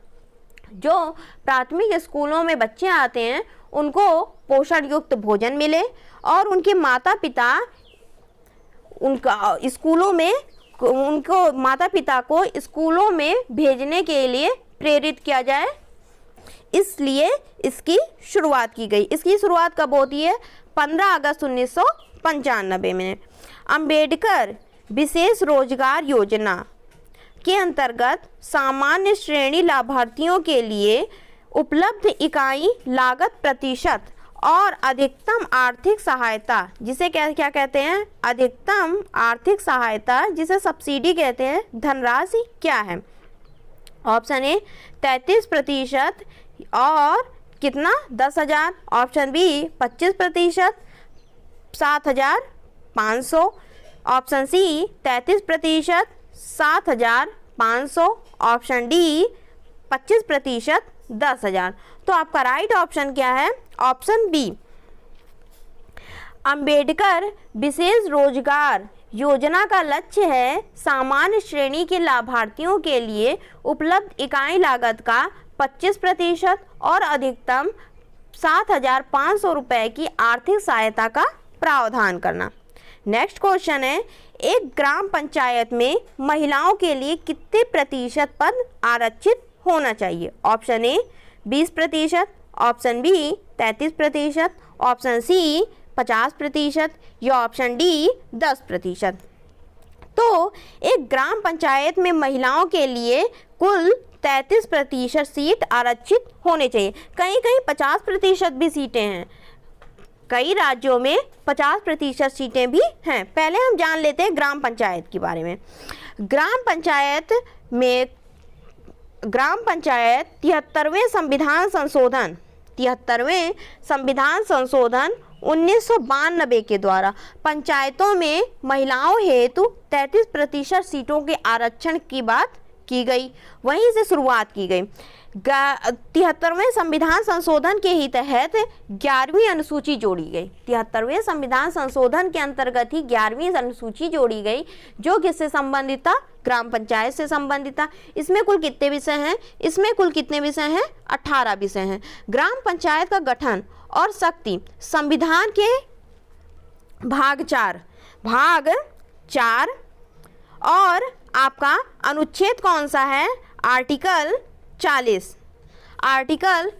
जो प्राथमिक स्कूलों में बच्चे आते हैं उनको पोषण युक्त भोजन मिले और उनके माता पिता उनको माता पिता को स्कूलों में भेजने के लिए प्रेरित किया जाए, इसलिए इसकी शुरुआत की गई। इसकी शुरुआत कब होती है? 15 अगस्त 1995 में। अंबेडकर विशेष रोजगार योजना के अंतर्गत सामान्य श्रेणी लाभार्थियों के लिए उपलब्ध इकाई लागत प्रतिशत और अधिकतम आर्थिक सहायता, जिसे क्या कहते हैं? अधिकतम आर्थिक सहायता, जिसे सब्सिडी कहते हैं, धनराशि क्या है? ऑप्शन ए 33% और कितना? 10,000। Option B 25%, 7,500। Option C 33%, 7,500। Option D 25%, 10,000। तो आपका राइट ऑप्शन क्या है? Option B. अंबेडकर विशेष रोजगार योजना का लक्ष्य है सामान्य श्रेणी के लाभार्थियों के लिए उपलब्ध इकाई लागत का 25% और अधिकतम 7,500 रुपये की आर्थिक सहायता का प्रावधान करना। नेक्स्ट क्वेश्चन है, एक ग्राम पंचायत में महिलाओं के लिए कितने प्रतिशत पद आरक्षित होना चाहिए? Option A 20%, option B 33%, option C 50% या ऑप्शन डी 10%। तो एक ग्राम पंचायत में महिलाओं के लिए कुल 33% सीट आरक्षित होने चाहिए। कहीं कहीं 50% भी सीटें हैं, कई राज्यों में 50% सीटें भी हैं। पहले हम जान लेते हैं ग्राम पंचायत के बारे में। ग्राम पंचायत 73वें संविधान संशोधन 1992 के द्वारा पंचायतों में महिलाओं हेतु 33% सीटों के आरक्षण की बात की गई, वहीं से शुरुआत की गई। 73वें संविधान संशोधन के ही तहत 11वीं अनुसूची जोड़ी गई। 73वें संविधान संशोधन के अंतर्गत ही 11वीं अनुसूची जोड़ी गई, जो किससे संबंधित था? ग्राम पंचायत से संबंधित था। इसमें कुल कितने विषय हैं? इसमें कुल कितने विषय हैं? 18 विषय हैं। ग्राम पंचायत का गठन और शक्ति संविधान के भाग 4 और आपका अनुच्छेद कौन सा है? आर्टिकल 40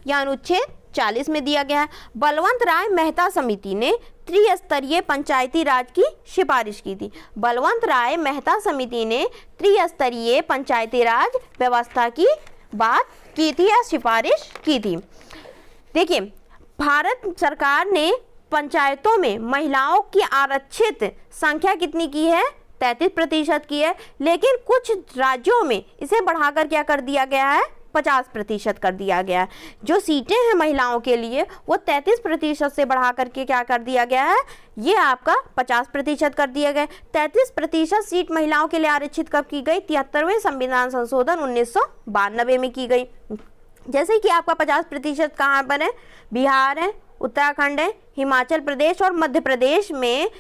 या अनुच्छेद 40 में दिया गया है। बलवंत राय मेहता समिति ने त्रिस्तरीय पंचायती राज की सिफारिश की थी। बलवंत राय मेहता समिति ने त्रिस्तरीय पंचायती राज व्यवस्था की बात की थी या सिफारिश की थी। देखिए, भारत सरकार ने पंचायतों में महिलाओं की आरक्षित संख्या कितनी की है? 33% की है, लेकिन कुछ राज्यों में इसे बढ़ाकर क्या कर दिया गया है? 50% कर दिया गया है। जो सीटें हैं महिलाओं के लिए वो 33% से बढ़ा करके क्या कर दिया गया है? ये आपका 50% कर दिया गया। 33% सीट महिलाओं के लिए आरक्षित कब की गई? 73वें संविधान संशोधन 1992 में की गई। जैसे कि आपका 50% कहाँ पर है? बिहार है, उत्तराखंड है, हिमाचल प्रदेश और मध्य प्रदेश में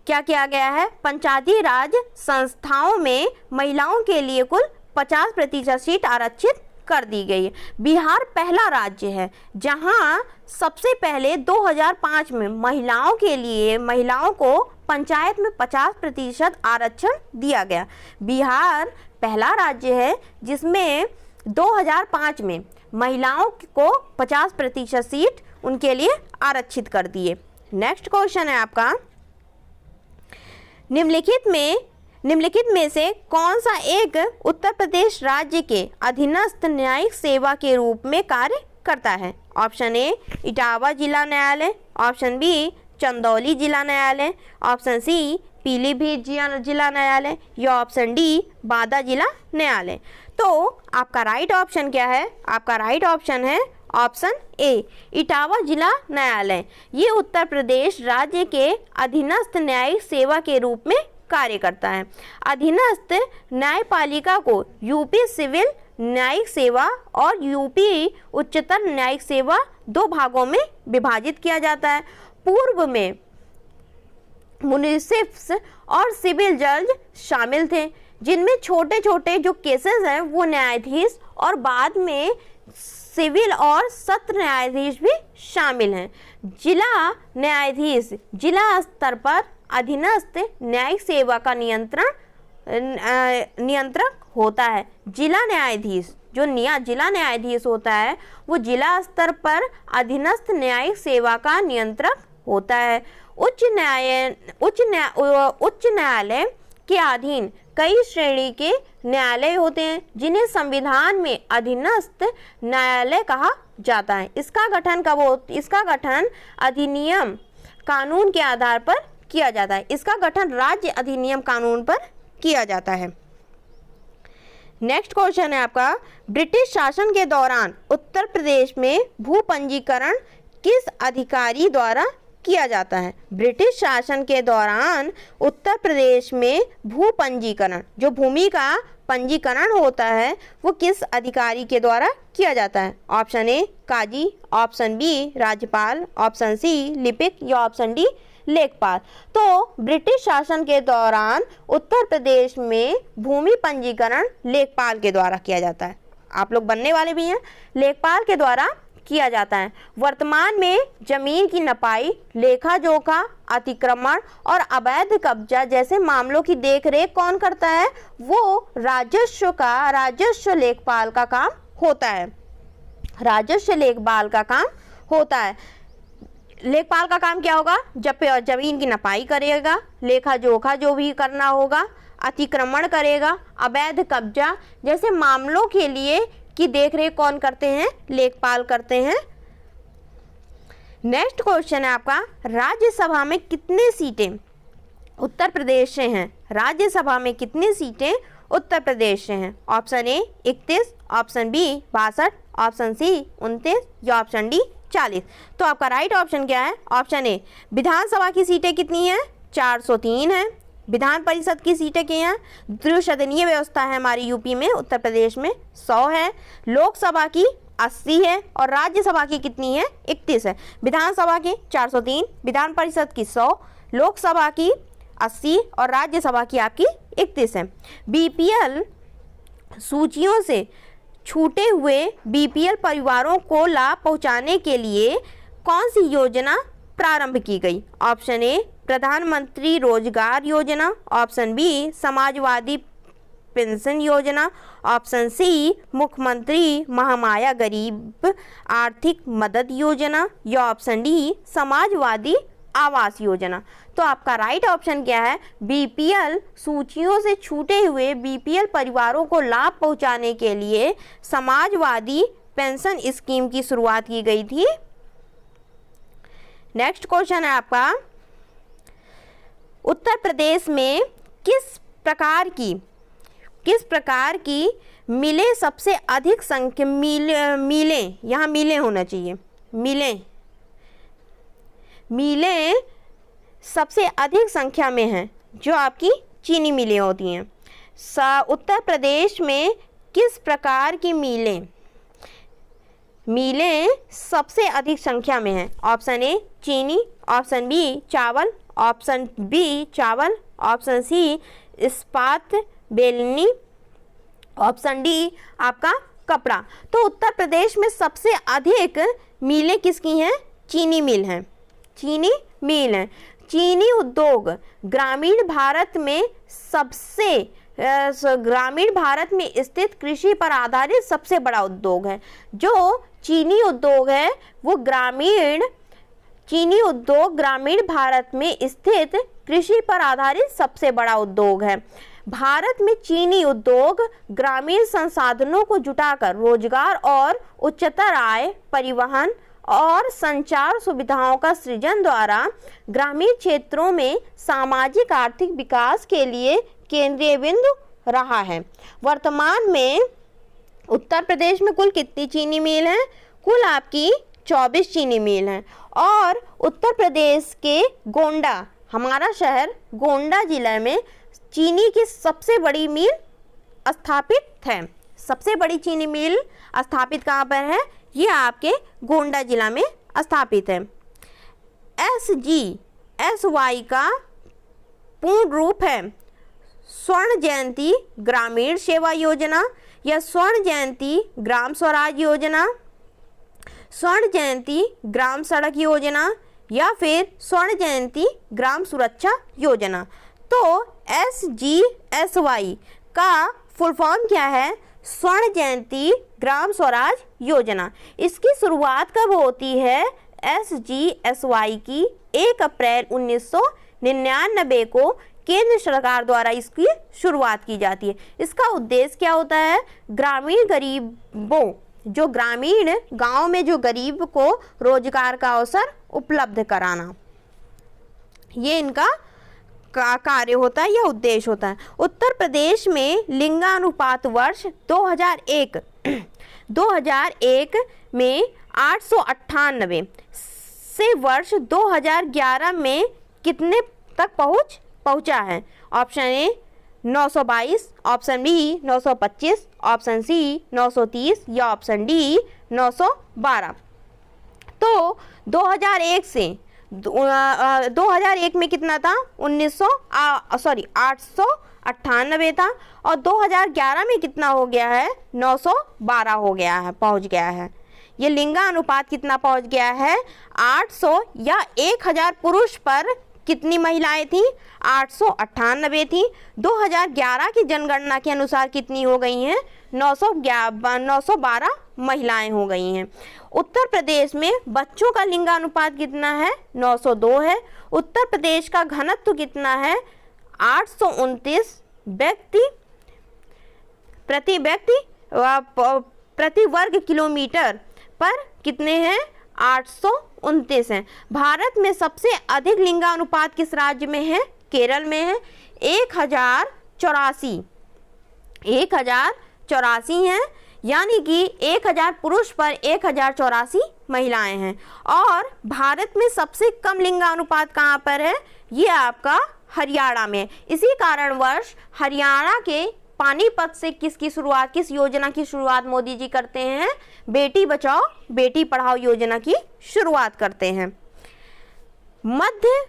क्या किया गया है? पंचायती राज संस्थाओं में महिलाओं के लिए कुल 50% सीट आरक्षित कर दी गई है। बिहार पहला राज्य है जहां सबसे पहले 2005 में महिलाओं को पंचायत में 50% आरक्षण दिया गया। बिहार पहला राज्य है जिसमें 2005 में महिलाओं को 50% सीट उनके लिए आरक्षित कर दिए। नेक्स्ट क्वेश्चन है आपका, निम्नलिखित में से कौन सा एक उत्तर प्रदेश राज्य के अधीनस्थ न्यायिक सेवा के रूप में कार्य करता है? ऑप्शन ए इटावा जिला न्यायालय, ऑप्शन बी चंदौली जिला न्यायालय, ऑप्शन सी पीलीभीत जिला न्यायालय या ऑप्शन डी बांदा जिला न्यायालय। तो आपका राइट ऑप्शन क्या है? आपका राइट ऑप्शन है ऑप्शन ए इटावा जिला न्यायालय, ये उत्तर प्रदेश राज्य के अधीनस्थ न्यायिक सेवा के रूप में कार्य करता है। अधीनस्थ न्यायपालिका को यूपी सिविल न्यायिक सेवा और यूपी उच्चतर न्यायिक सेवा दो भागों में विभाजित किया जाता है। पूर्व में म्युनिसिप्स और सिविल जज शामिल थे, जिनमें छोटे छोटे जो केसेस हैं वो न्यायाधीश और बाद में सिविल और सत्र न्यायाधीश भी शामिल हैं। जिला न्यायाधीश जिला स्तर पर अधीनस्थ न्यायिक सेवा का नियंत्रक होता है। जिला न्यायाधीश जो जिला न्यायाधीश होता है वो जिला स्तर पर अधीनस्थ न्यायिक सेवा का नियंत्रक होता है। उच्च न्यायालय के अधीन कई श्रेणी के न्यायालय होते हैं, जिन्हें संविधान में अधीनस्थ न्यायालय कहा जाता है। इसका गठन अधिनियम कानून के आधार पर किया जाता है। इसका गठन राज्य अधिनियम कानून पर किया जाता है। नेक्स्ट क्वेश्चन है आपका, ब्रिटिश शासन के दौरान उत्तर प्रदेश में भू पंजीकरण किस अधिकारी द्वारा किया जाता है? ब्रिटिश शासन के दौरान उत्तर प्रदेश में भू पंजीकरण जो भूमि का पंजीकरण होता है वो किस अधिकारी के द्वारा किया जाता है? ऑप्शन ए काजी, ऑप्शन बी राज्यपाल, ऑप्शन सी लिपिक या ऑप्शन डी लेखपाल। तो ब्रिटिश शासन के दौरान उत्तर प्रदेश में भूमि पंजीकरण लेखपाल के द्वारा किया जाता है। आप लोग बनने वाले भी हैं, लेखपाल के द्वारा किया जाता है। वर्तमान में जमीन की नपाई, लेखा जोखा, अतिक्रमण और अवैध कब्जा जैसे मामलों की देखरेख कौन करता है? वो राजस्व लेखपाल का काम होता है। राजस्व लेखपाल का काम होता है। लेखपाल का काम क्या होगा? जब जमीन की नपाई करेगा, लेखा जोखा जो भी करना होगा, अतिक्रमण करेगा, अवैध कब्जा जैसे मामलों के लिए की देखरेख कौन करते हैं? लेखपाल करते हैं। नेक्स्ट क्वेश्चन है आपका, राज्यसभा में कितने सीटें उत्तर प्रदेश से हैं? राज्यसभा में कितनी सीटें उत्तर प्रदेश से हैं? Option A 31, option B 62, option C 29 या ऑप्शन डी 40। तो आपका राइट ऑप्शन क्या है? ऑप्शन ए। विधानसभा की सीटें कितनी हैं? 403 है। विधान परिषद की सीटें क्या हैं? द्विसदनीय व्यवस्था है हमारी यूपी में, उत्तर प्रदेश में 100 है। लोकसभा की 80 है और राज्यसभा की कितनी है? 31 है। विधानसभा की 403, विधान परिषद की 100, लोकसभा की 80 और राज्यसभा की आपकी 31 है। बीपीएल सूचियों से छूटे हुए बीपीएल परिवारों को लाभ पहुंचाने के लिए कौन सी योजना प्रारंभ की गई? ऑप्शन ए प्रधानमंत्री रोजगार योजना, ऑप्शन बी समाजवादी पेंशन योजना, ऑप्शन सी मुख्यमंत्री महामाया गरीब आर्थिक मदद योजना या ऑप्शन डी समाजवादी आवास योजना। तो आपका राइट ऑप्शन क्या है? बीपीएल सूचियों से छूटे हुए बीपीएल परिवारों को लाभ पहुंचाने के लिए समाजवादी पेंशन स्कीम की शुरुआत की गई थी। नेक्स्ट क्वेश्चन है आपका, उत्तर प्रदेश में किस प्रकार की मिलें सबसे अधिक संख्या मिलें यहाँ मिलें होना चाहिए, मिलें सबसे अधिक संख्या में हैं जो आपकी चीनी मिलें होती हैं। उत्तर प्रदेश में किस प्रकार की मिलें सबसे अधिक संख्या में हैं? ऑप्शन ए चीनी, ऑप्शन बी चावल, ऑप्शन बी चावल, ऑप्शन सी इस्पात बेलनी, ऑप्शन डी आपका कपड़ा। तो उत्तर प्रदेश में सबसे अधिक मिलें किसकी हैं? चीनी मिल हैं, चीनी मिल हैं। चीनी उद्योग ग्रामीण भारत में स्थित कृषि पर आधारित सबसे बड़ा उद्योग है। जो चीनी उद्योग है वो चीनी उद्योग ग्रामीण भारत में स्थित कृषि पर आधारित सबसे बड़ा उद्योग है। भारत में चीनी उद्योग ग्रामीण संसाधनों को जुटाकर रोजगार और उच्चतर आय, परिवहन और संचार सुविधाओं का सृजन द्वारा ग्रामीण क्षेत्रों में सामाजिक आर्थिक विकास के लिए केंद्रीय बिंदु रहा है। वर्तमान में उत्तर प्रदेश में कुल कितनी चीनी मिल हैं? कुल आपकी 24 चीनी मिल हैं। और उत्तर प्रदेश के गोंडा, हमारा शहर गोंडा जिला में चीनी की सबसे बड़ी मिल स्थापित है। सबसे बड़ी चीनी मिल स्थापित कहाँ पर है? ये आपके गोंडा जिला में स्थापित है। SGSY का पूर्ण रूप है स्वर्ण जयंती ग्रामीण सेवा योजना या स्वर्ण जयंती ग्राम स्वराज योजना, स्वर्ण जयंती ग्राम सड़क योजना या फिर स्वर्ण जयंती ग्राम सुरक्षा योजना। तो SGSY का फुल फॉर्म क्या है? स्वर्ण जयंती ग्राम स्वराज योजना। इसकी शुरुआत कब होती है? SGSY की 1 अप्रैल 1999 को केंद्र सरकार द्वारा इसकी शुरुआत की जाती है। इसका उद्देश्य क्या होता है? ग्रामीण गरीबों, जो ग्रामीण गांव में जो गरीब को रोजगार का अवसर उपलब्ध कराना, ये इनका कार्य होता है या उद्देश्य होता है। उत्तर प्रदेश में लिंगानुपात वर्ष 2001 में 898 से वर्ष 2011 में कितने तक पहुंचा है? Option A 922, option B 925, option C 930 या ऑप्शन डी 912। तो 2001 में कितना था? 898 था। और 2011 में कितना हो गया है? 912 हो गया है, पहुंच गया है। ये लिंगानुपात कितना पहुंच गया है? 800 या 1000 पुरुष पर कितनी महिलाएं थी? 898 थी। 2011 की जनगणना के अनुसार कितनी हो गई हैं? 912 महिलाएं हो गई हैं। उत्तर प्रदेश में बच्चों का लिंगानुपात कितना है? 902 है। उत्तर प्रदेश का घनत्व कितना है? 829 प्रति वर्ग किलोमीटर पर कितने हैं? 829 हैं। भारत में सबसे अधिक लिंगानुपात किस राज्य में है? केरल में है। 1084 हैं, यानी कि 1000 पुरुष पर 1084 महिलाएं हैं। और भारत में सबसे कम लिंगानुपात कहाँ पर है? ये आपका हरियाणा में। इसी कारणवश हरियाणा के पानीपत से किस योजना की शुरुआत मोदी जी करते हैं? बेटी बचाओ बेटी पढ़ाओ योजना की शुरुआत करते हैं। मध्य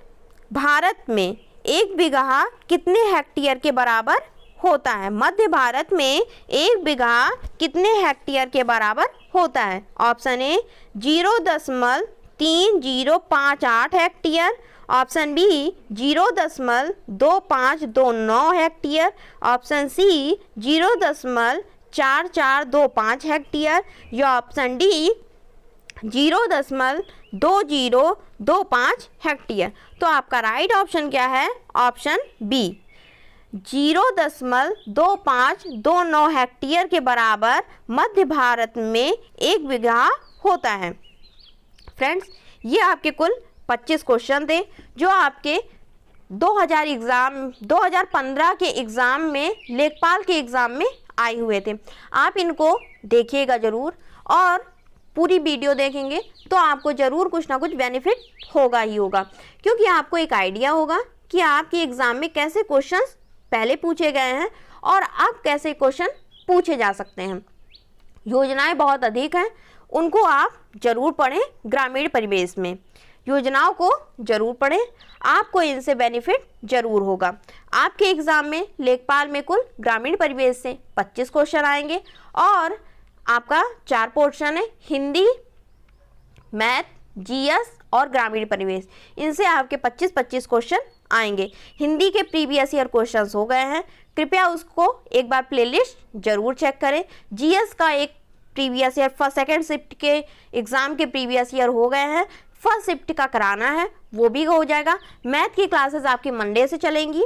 भारत में 1 बीघा कितने हेक्टेयर के बराबर होता है? मध्य भारत में 1 बीघा कितने हेक्टेयर के बराबर होता है? Option A 0.3058 hectare, option B 0.2529 hectare, option C 0.4425 hectare या ऑप्शन डी 0.2025 हेक्टेयर। तो आपका राइट ऑप्शन क्या है? ऑप्शन बी 0.2529 हेक्टेयर के बराबर मध्य भारत में 1 बीघा होता है। फ्रेंड्स, ये आपके कुल 25 क्वेश्चन थे जो आपके 2015 के एग्ज़ाम में, लेखपाल के एग्ज़ाम में आए हुए थे। आप इनको देखिएगा ज़रूर और पूरी वीडियो देखेंगे तो आपको ज़रूर कुछ ना कुछ बेनिफिट होगा ही होगा, क्योंकि आपको एक आइडिया होगा कि आपके एग्ज़ाम में कैसे क्वेश्चंस पहले पूछे गए हैं और अब कैसे क्वेश्चन पूछे जा सकते हैं। योजनाएं बहुत अधिक हैं, उनको आप ज़रूर पढ़ें। ग्रामीण परिवेश में योजनाओं को ज़रूर पढ़ें, आपको इनसे बेनिफिट ज़रूर होगा। आपके एग्ज़ाम में लेखपाल में कुल ग्रामीण परिवेश से 25 क्वेश्चन आएंगे और आपका 4 पोर्शन है, हिंदी, मैथ, जीएस और ग्रामीण परिवेश। इनसे आपके 25-25 क्वेश्चन आएंगे। हिंदी के प्रीवियस ईयर क्वेश्चंस हो गए हैं, कृपया उसको एक बार प्लेलिस्ट ज़रूर चेक करें। जीएस का एक प्रीवियस ईयर सेकेंड शिफ्ट के एग्ज़ाम के प्रीवियस ईयर हो गए हैं, फर्स्ट शिफ्ट का कराना है वो भी हो जाएगा। मैथ की क्लासेस आपकी मंडे से चलेंगी,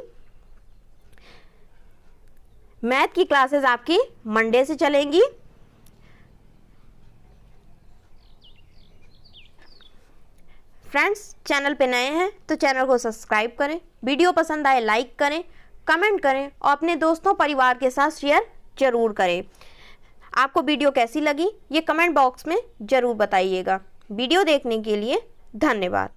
मैथ की क्लासेस आपकी मंडे से चलेंगी। फ्रेंड्स, चैनल पे नए हैं तो चैनल को सब्सक्राइब करें, वीडियो पसंद आए लाइक करें, कमेंट करें और अपने दोस्तों परिवार के साथ शेयर जरूर करें। आपको वीडियो कैसी लगी ये कमेंट बॉक्स में ज़रूर बताइएगा। वीडियो देखने के लिए धन्यवाद।